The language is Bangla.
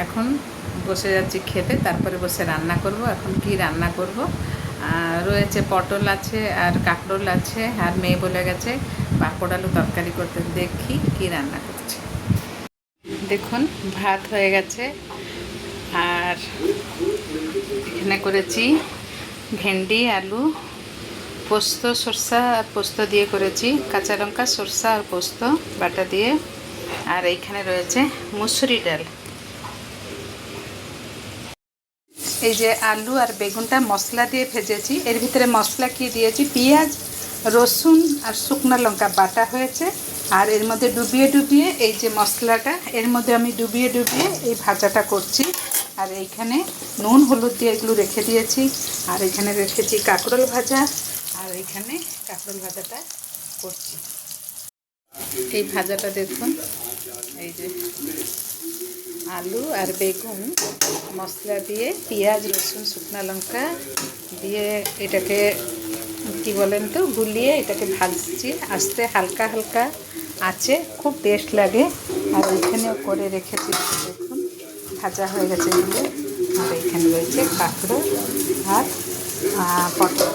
এখন বসে যাচ্ছি খেতে, তারপরে বসে রান্না করব। এখন কি রান্না করব, রয়েছে পটল আছে আর কাঁকরোল আছে, আর মেয়ে বলে গেছে পাঁপড় আলু তরকারি করতে। দেখি কি রান্না করছে। দেখুন ভাত হয়ে গেছে, আর এখানে করেছি ভেন্ডি আলু পোস্ত, সরষা আর পোস্ত দিয়ে করেছি, কাঁচা লঙ্কা সরষা আর পোস্ত বাটা দিয়ে। আর এইখানে রয়েছে মুসুরি ডাল। এই যে আলু আর বেগুনটা মশলা দিয়ে ভেজেছি, এর ভিতরে মশলা কি দিয়েছি, পেঁয়াজ রসুন আর শুকনো লঙ্কা বাটা হয়েছে। আর এর মধ্যে ডুবিয়ে ডুবিয়ে এই যে মশলাটা, এর মধ্যে আমি ডুবিয়ে ডুবিয়ে এই ভাজাটা করছি। আর এইখানে নুন হলুদ দিয়ে এগুলো রেখে দিয়েছি। আর এখানে রেখেছি কাঁকরোল ভাজা, আর এইখানে কাঁকরোল ভাজাটা করছি। এই ভাজাটা দেখুন, এই যে আলু আর বেগুন মশলা দিয়ে পেঁয়াজ রসুন শুকনো লঙ্কা দিয়ে এটাকে কি বলেন তো গুলিয়ে এটাকে ভাজছি আস্তে হালকা হালকা আছে, খুব টেস্ট লাগে। আর এইখানেও করে রেখেছি, দেখুন ভাজা হয়ে গেছে এগুলো। আর এইখানে রয়েছে কাঁকরোল আর পটল।